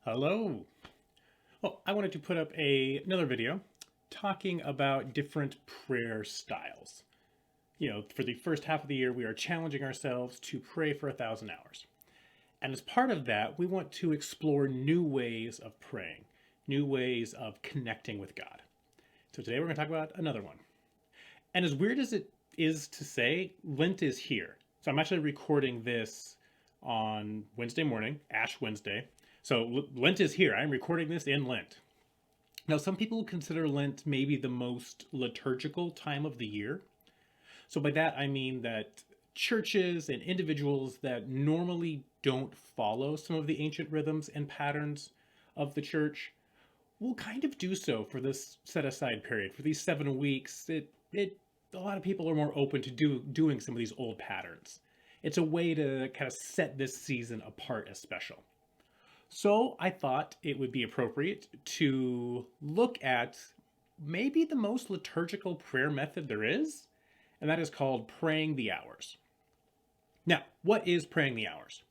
Hello. Well, I wanted to put up another video talking about different prayer styles. For the first half of the year, we are challenging ourselves to pray for 1,000 hours. And as part of that, we want to explore new ways of praying, new ways of connecting with God. So today we're going to talk about another one. And as weird as it is to say, Lent is here. So I'm actually recording this on Wednesday morning, Ash Wednesday. So Lent is here. I'm recording this in Lent. Now, some people consider Lent maybe the most liturgical time of the year. So by that, I mean that churches and individuals that normally don't follow some of the ancient rhythms and patterns of the church will kind of do so for this set aside period. For these 7 weeks, a lot of people are more open to doing some of these old patterns. It's a way to kind of set this season apart as special. So I thought it would be appropriate to look at maybe the most liturgical prayer method there is, and that is called praying the hours. Now, what is praying the hours?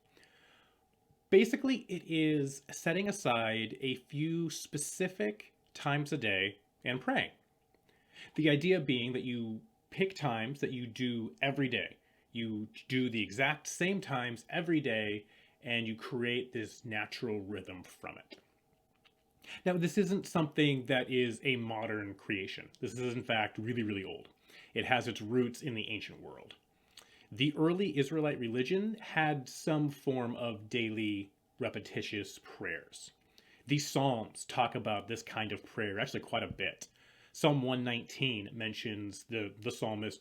Basically, it is setting aside a few specific times a day and praying. The idea being that you pick times that you do every day. You do the exact same times every day, and you create this natural rhythm from it. Now, this isn't something that is a modern creation. This is, in fact, really, really old. It has its roots in the ancient world. The early Israelite religion had some form of daily repetitious prayers. The Psalms talk about this kind of prayer actually quite a bit. Psalm 119 mentions the psalmist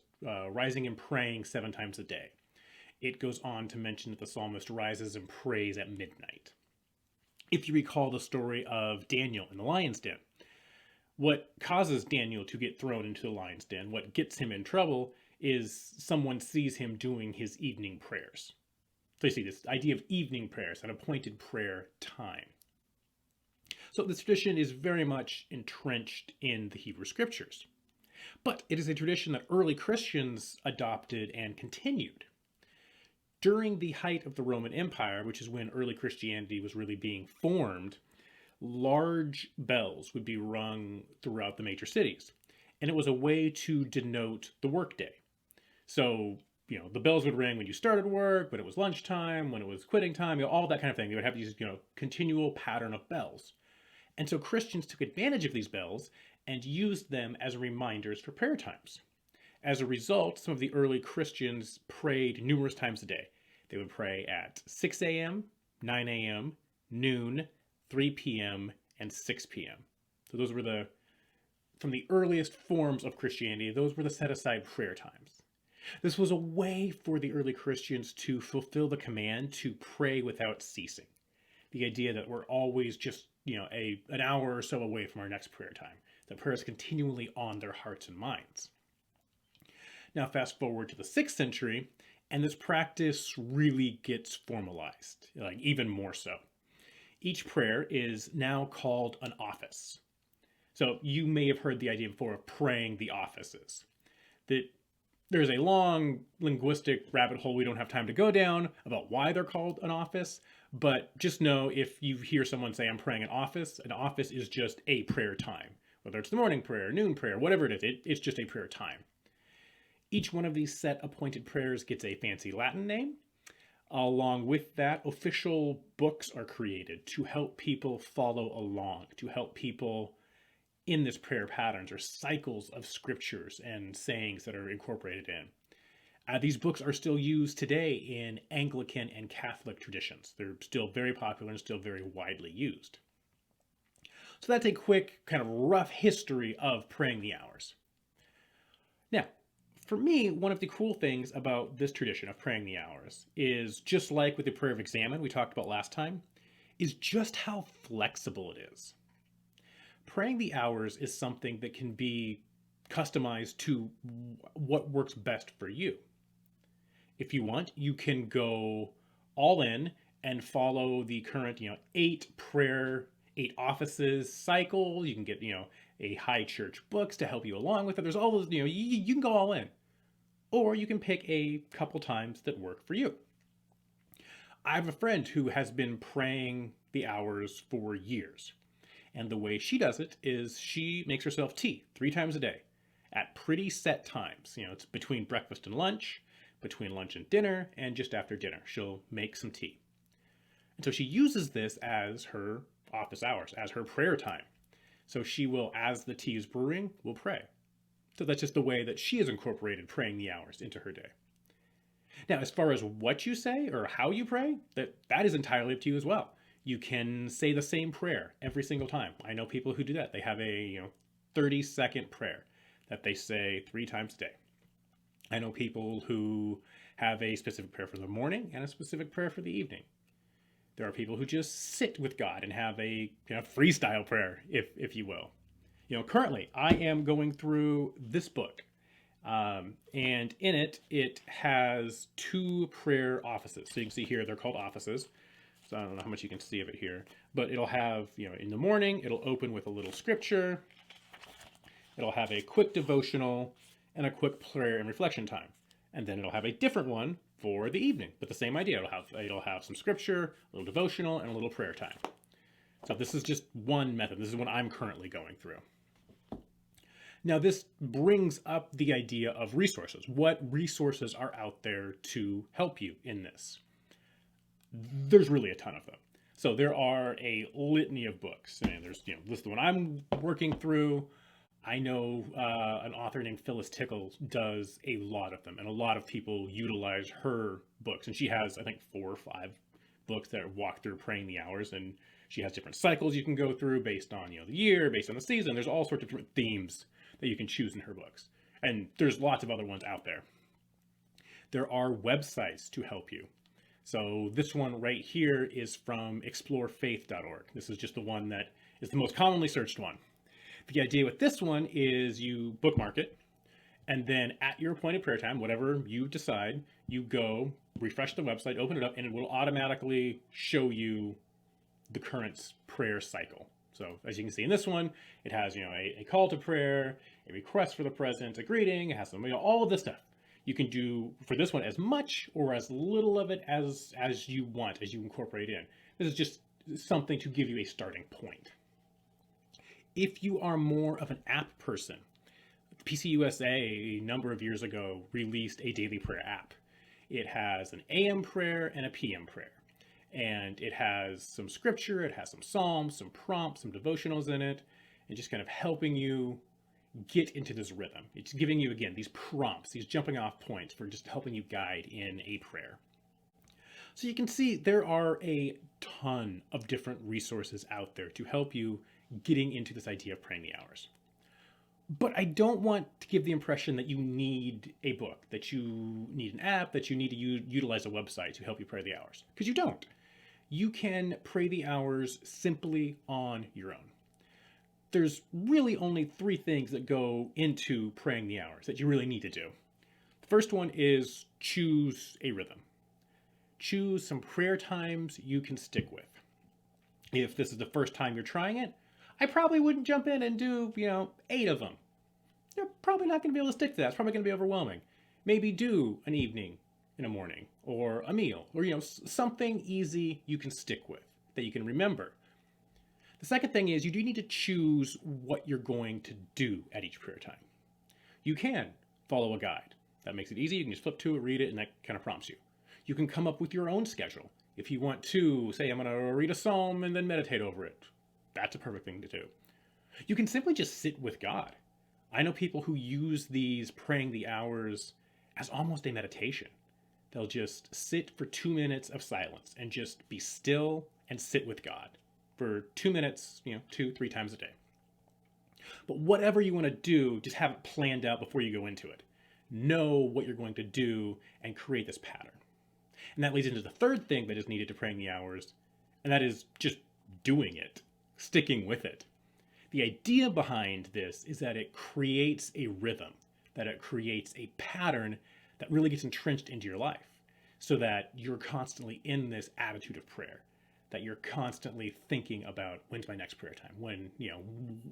rising and praying 7 times a day. It goes on to mention that the psalmist rises and prays at midnight. If you recall the story of Daniel in the lion's den, what causes Daniel to get thrown into the lion's den, what gets him in trouble, is someone sees him doing his evening prayers. So you see this idea of evening prayers, an appointed prayer time. So this tradition is very much entrenched in the Hebrew Scriptures. But it is a tradition that early Christians adopted and continued. During the height of the Roman Empire, which is when early Christianity was really being formed, large bells would be rung throughout the major cities. And it was a way to denote the workday. So, the bells would ring when you started work, when it was lunchtime, when it was quitting time, all that kind of thing. They would have these, continual pattern of bells. And so Christians took advantage of these bells and used them as reminders for prayer times. As a result, some of the early Christians prayed numerous times a day. They would pray at 6 a.m., 9 a.m., noon, 3 p.m., and 6 p.m. So those were from the earliest forms of Christianity, those were the set aside prayer times. This was a way for the early Christians to fulfill the command to pray without ceasing. The idea that we're always just, an hour or so away from our next prayer time. That prayer is continually on their hearts and minds. Now, fast forward to the 6th century, and this practice really gets formalized, even more so. Each prayer is now called an office. So you may have heard the idea before of praying the offices. That there's a long linguistic rabbit hole we don't have time to go down about why they're called an office, but just know if you hear someone say, I'm praying an office is just a prayer time. Whether it's the morning prayer, noon prayer, whatever it is, it's just a prayer time. Each one of these set appointed prayers gets a fancy Latin name. Along with that, official books are created to help people follow along, to help people in this prayer patterns or cycles of scriptures and sayings that are incorporated in. These books are still used today in Anglican and Catholic traditions. They're still very popular and still very widely used. So that's a quick kind of rough history of praying the hours. Now, for me, one of the cool things about this tradition of praying the hours is, just like with the prayer of examen we talked about last time, is just how flexible it is. Praying the hours is something that can be customized to what works best for you. If you want, you can go all in and follow the current, 8 offices cycle. You can get, a high church books to help you along with it. There's all those, you can go all in. Or you can pick a couple times that work for you. I have a friend who has been praying the hours for years. And the way she does it is she makes herself tea 3 times a day at pretty set times. It's between breakfast and lunch, between lunch and dinner, and just after dinner. She'll make some tea. And so she uses this as her office hours, as her prayer time. So she will, as the tea is brewing, will pray. So that's just the way that she has incorporated praying the hours into her day. Now, as far as what you say or how you pray, that is entirely up to you as well. You can say the same prayer every single time. I know people who do that. They have a 30-second prayer that they say 3 times a day. I know people who have a specific prayer for the morning and a specific prayer for the evening. There are people who just sit with God and have a freestyle prayer, if you will. Currently, I am going through this book, and in it has 2 prayer offices. So you can see here, they're called offices. So I don't know how much you can see of it here, but it'll have, in the morning, it'll open with a little scripture. It'll have a quick devotional and a quick prayer and reflection time. And then it'll have a different one for the evening, but the same idea. It'll have some scripture, a little devotional, and a little prayer time. So this is just one method. This is what I'm currently going through. Now, this brings up the idea of resources. What resources are out there to help you in this? There's really a ton of them. So there are a litany of books, and there's, this is the one I'm working through. I know an author named Phyllis Tickle does a lot of them, and a lot of people utilize her books. And she has, I think, 4 or 5 books that walk through praying the hours, and she has different cycles you can go through based on the year, based on the season. There's all sorts of different themes that you can choose in her books, and there's lots of other ones out there. There are websites to help you. So this one right here is from explorefaith.org. This is just the one that is the most commonly searched one. The idea with this one is you bookmark it, and then at your appointed prayer time, whatever you decide, you go refresh the website, open it up, and it will automatically show you the current prayer cycle. So as you can see in this one, it has a call to prayer, a request for the present, a greeting. It has some all of this stuff. You can do for this one as much or as little of it as you want, as you incorporate in. This is just something to give you a starting point. If you are more of an app person, PCUSA a number of years ago released a daily prayer app. It has an AM prayer and a PM prayer. And it has some scripture, it has some psalms, some prompts, some devotionals in it, and just kind of helping you get into this rhythm. It's giving you, again, these prompts, these jumping off points for just helping you guide in a prayer. So you can see there are a ton of different resources out there to help you getting into this idea of praying the hours. But I don't want to give the impression that you need a book, that you need an app, that you need to utilize a website to help you pray the hours, because you don't. You can pray the hours simply on your own. There's really only 3 things that go into praying the hours that you really need to do. The first one is choose a rhythm. Choose some prayer times you can stick with. If this is the first time you're trying it, I probably wouldn't jump in and do, 8 of them. You're probably not going to be able to stick to that. It's probably going to be overwhelming. Maybe do an evening in a morning or a meal or, something easy you can stick with that you can remember. The second thing is you do need to choose what you're going to do at each prayer time. You can follow a guide. That makes it easy. You can just flip to it, read it, and that kind of prompts you. You can come up with your own schedule. If you want to, say, I'm going to read a psalm and then meditate over it. That's a perfect thing to do. You can simply just sit with God. I know people who use these praying the hours as almost a meditation. They'll just sit for 2 minutes of silence and just be still and sit with God for 2 minutes, 2-3 times a day. But whatever you want to do, just have it planned out before you go into it. Know what you're going to do and create this pattern. And that leads into the third thing that is needed to praying the hours, and that is just doing it, sticking with it. The idea behind this is that it creates a rhythm, that it creates a pattern that really gets entrenched into your life so that you're constantly in this attitude of prayer, that you're constantly thinking about when's my next prayer time, when,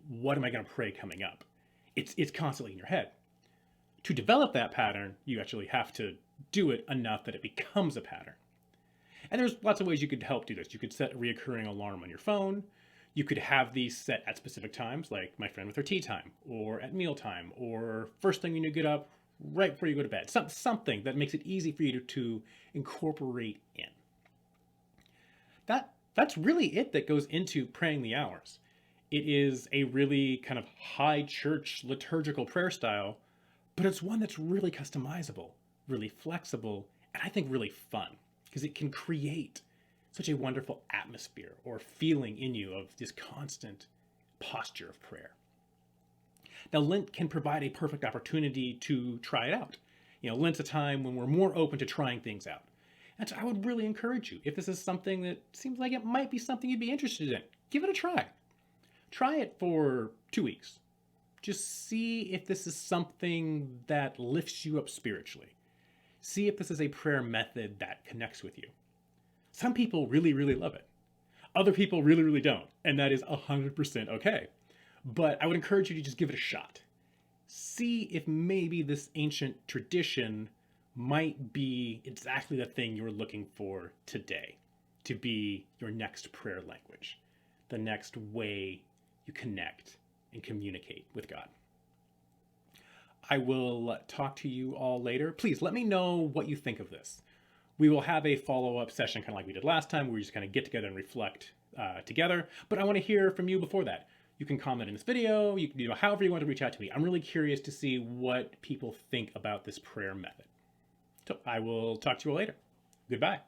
what am I going to pray coming up? It's constantly in your head. To develop that pattern, you actually have to do it enough that it becomes a pattern. And there's lots of ways you could help do this. You could set a reoccurring alarm on your phone. You could have these set at specific times, like my friend with her tea time, or at mealtime, or first thing when you get up, right before you go to bed. Something that makes it easy for you to incorporate in. That's really it that goes into praying the hours. It is a really kind of high church liturgical prayer style, but it's one that's really customizable, really flexible, and I think really fun because it can create such a wonderful atmosphere or feeling in you of this constant posture of prayer. Now, Lent can provide a perfect opportunity to try it out. Lent's a time when we're more open to trying things out. And so I would really encourage you, if this is something that seems like it might be something you'd be interested in, give it a try. Try it for 2 weeks. Just see if this is something that lifts you up spiritually. See if this is a prayer method that connects with you. Some people really, really love it. Other people really, really don't. And that is 100% okay. But I would encourage you to just give it a shot. See if maybe this ancient tradition might be exactly the thing you're looking for today to be your next prayer language, the next way you connect and communicate with God. I will talk to you all later. Please let me know what you think of this. We will have a follow-up session kind of like we did last time where we just kind of get together and reflect together. But I want to hear from you before that. You can comment in this video, you can, however you want to reach out to me. I'm really curious to see what people think about this prayer method. So I will talk to you all later. Goodbye.